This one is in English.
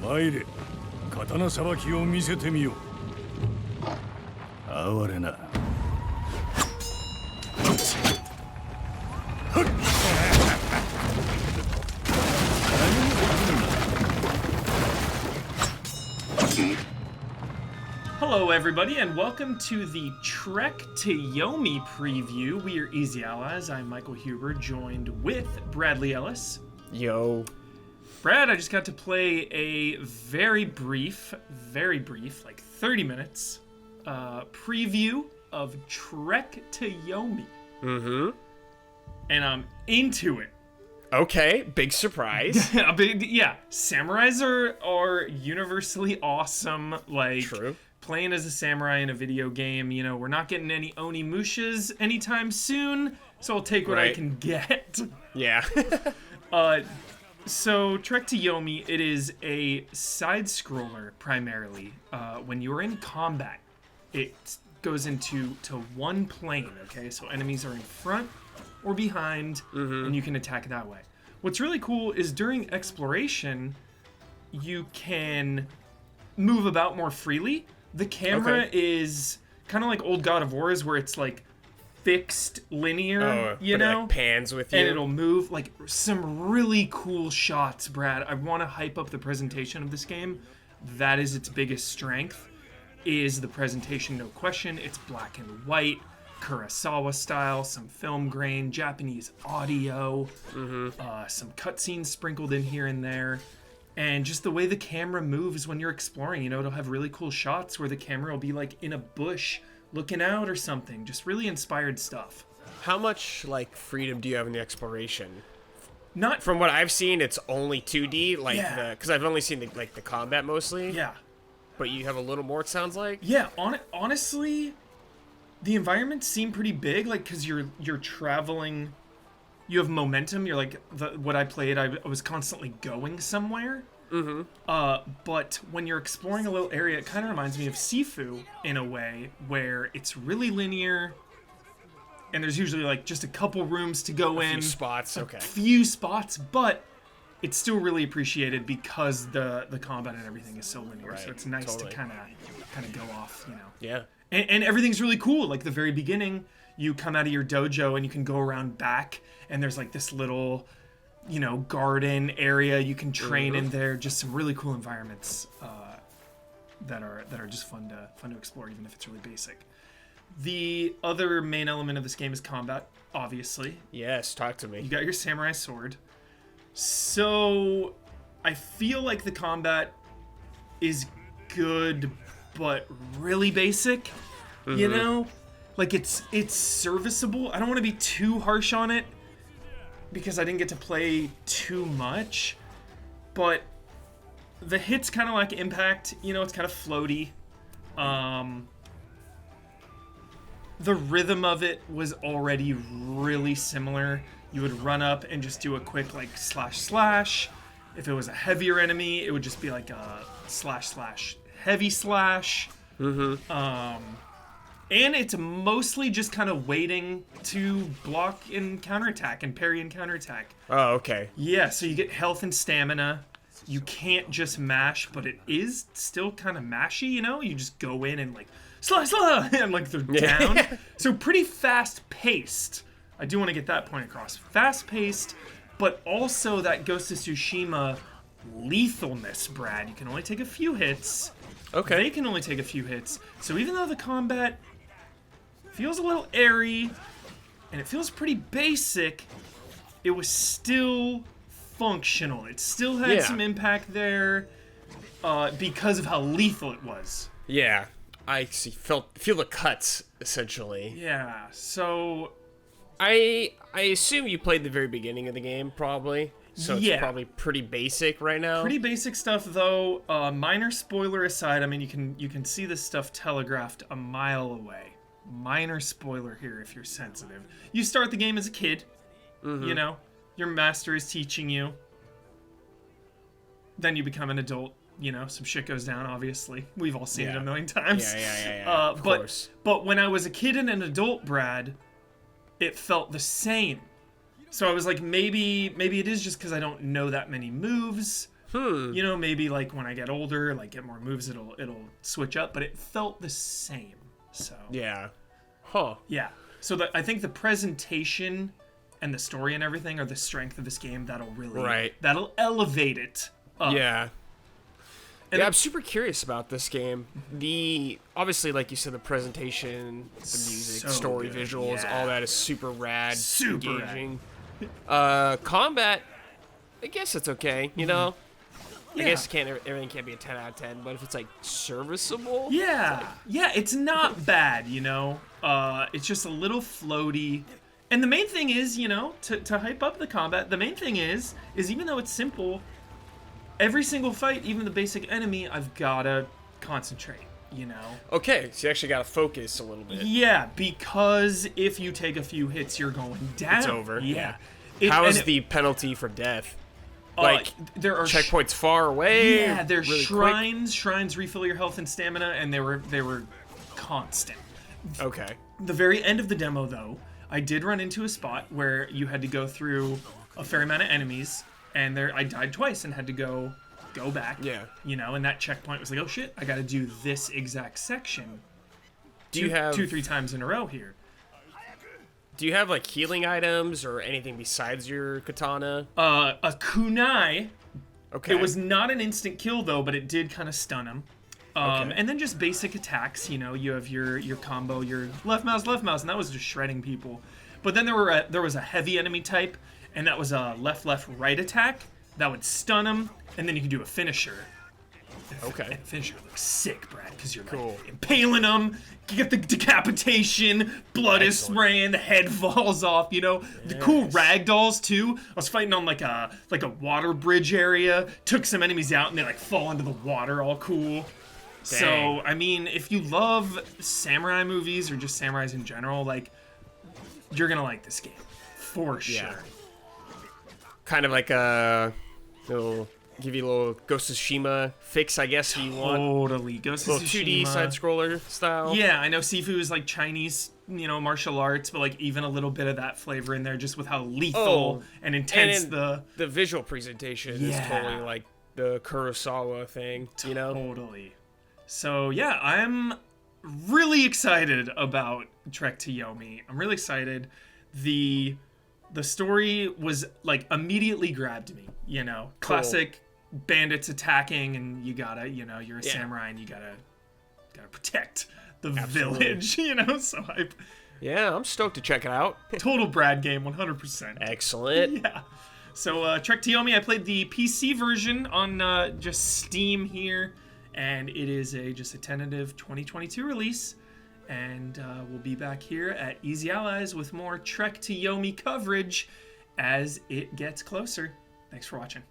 参れ刀さばきを見せてみよう哀れな Hello everybody and welcome to the Trek to Yomi preview. We are Easy Allies. I'm Michael Huber, joined with Bradley Ellis. Yo. Brad, I just got to play a very brief, like 30 minutes, preview of Trek to Yomi. Mm-hmm. And I'm into it. Okay, big surprise. Yeah, samurais are universally awesome. Like, True. Playing as a samurai in a video game, you know, we're not getting any Onimushas anytime soon, so I'll take what I can get. Yeah. So Trek to Yomi, it is a side-scroller primarily. When you're in combat, it goes into one plane, okay? So enemies are in front or behind, and you can attack that way. What's really cool is during exploration, you can move about more freely. The camera is kind of like old God of Wars, where it's like fixed, linear, you know? It like pans with you. And it'll move. Like, some really cool shots, Brad. I want to hype up the presentation of this game. That is its biggest strength, is the presentation, no question. It's black and white, Kurosawa style, some film grain, Japanese audio, some cutscenes sprinkled in here and there. And just the way the camera moves when you're exploring, you know, it'll have really cool shots where the camera will be like in a bush looking out or something. Just really inspired stuff. How much, like, freedom do you have in the exploration? Not From what I've seen, it's only 2D, like, Yeah. because I've only seen, the combat mostly. Yeah. But you have a little more, it sounds like? Yeah, honestly, the environments seem pretty big, like, because you're traveling, you have momentum, you're like, what I played, I was constantly going somewhere. But when you're exploring a little area, it kind of reminds me of Sifu in a way, where it's really linear, and there's usually like just a couple rooms to go in. A few spots, okay. A few spots, but it's still really appreciated because the combat and everything is so linear. Right, So it's nice totally. to kind of go off, you know. Yeah. And everything's really cool. Like the very beginning, you come out of your dojo and you can go around back, and there's like this little, you know, garden area you can train in there. Just some really cool environments that are just fun to explore, even if it's really basic. The other main element of this game is combat, obviously. Yes, talk to You me. got your samurai sword. So I feel like the combat is good, but really basic. You know? Like it's serviceable. I don't want to be too harsh on it because I didn't get to play too much. But the hits kind of lack impact. You know, it's kind of floaty. The rhythm of it was already really similar. You would run up and just do a quick like slash. If it was a heavier enemy, it would just be like a slash heavy slash. And it's mostly just kind of waiting to block and counterattack and parry and counterattack. Oh, okay. Yeah, so you get health and stamina. You can't just mash, but it is still kind of mashy, you know? You just go in and like, slash, and like they're down. So pretty fast-paced. I do want to get that point across. Fast-paced, but also that Ghost of Tsushima lethalness, Brad. You can only take a few hits. Okay. They can only take a few hits. So even though the combat feels a little airy, and it feels pretty basic, it was still functional. It still had some impact there because of how lethal it was. Yeah. I see. Feel the cuts, essentially. Yeah, so... I assume you played the very beginning of the game, probably. So it's probably pretty basic right now. Pretty basic stuff, though. Minor spoiler aside, I mean, you can see this stuff telegraphed a mile away. Minor spoiler here if you're sensitive. You start the game as a kid. You know, your master is teaching you. Then you become an adult. You know, some shit goes down, obviously. We've all seen it a million times. Yeah. Of course. But when I was a kid and an adult, Brad, it felt the same. So I was like, maybe it is just because I don't know that many moves. You know, maybe like when I get older, like get more moves, it'll switch up. But it felt the same. So Yeah. Huh. yeah. So I think the presentation and the story and everything are the strength of this game. That'll elevate it up. Yeah. And I'm super curious about this game. Obviously, like you said, the presentation, the music, So story, good. visuals, Yeah. all that is super rad, Super engaging. Combat, I guess it's okay, you know? I Yeah. guess everything can't be a 10 out of 10, but if it's like serviceable, Yeah, it's not bad, you know. It's just a little floaty, and the main thing is, you know, to hype up the combat. The main thing is even though it's simple, every single fight, even the basic enemy, I've gotta concentrate, you know. okay, so you actually gotta focus a little bit. Yeah, because if you take a few hits, you're going down. It's over. Yeah. How is the penalty for death? There are Checkpoints far away. Yeah, there's really shrines. Shrines refill your health and stamina, and they were constant. quick? Okay. The very end of the demo, though, I did run into a spot where you had to go through a fair amount of enemies, and I died twice and had to go back. Yeah. You know, and that checkpoint was like, oh shit, I got to do this exact section. Do you have 2-3 times in a row here? Do you have like healing items or anything besides your katana? A kunai. Okay. It was not an instant kill though, but it did kind of stun him. Okay. And then just basic attacks. You know, you have your combo, your left mouse, and that was just shredding people. But then there was a heavy enemy type, and that was a left, right attack that would stun him, and then you could do a finisher. Okay. And finisher looks sick, Brad, because you're Cool. like impaling them, you get the decapitation, blood is Excellent. spraying, the head falls off. You know, the cool ragdolls too. I was fighting on like a water bridge area, took some enemies out, and they like fall into the water, all cool. So Dang. I mean, if you love samurai movies or just samurais in general, like you're gonna like this game for sure. Yeah. Kind of like it'll give you a little Ghost of Tsushima fix, I guess, if you want. Totally, Ghost of Little 2D Tsushima. side scroller style. Yeah, I know Sifu is like Chinese, you know, martial arts, but like even a little bit of that flavor in there, just with how lethal and intense the visual presentation is Yeah. totally like the Kurosawa thing, you know? Totally. So yeah, I'm really excited about Trek to Yomi. I'm really excited. The story was like immediately grabbed me, you know. Classic bandits attacking, and you gotta, you know, you're a samurai and you gotta protect the village, you know. So hype. Yeah, I'm stoked to check it out. Total Brad game, 100%. Excellent. Yeah. So Trek to Yomi, I played the PC version on just Steam here, and it is just a tentative 2022 release. And we'll be back here at Easy Allies with more Trek to Yomi coverage as it gets closer. Thanks for watching.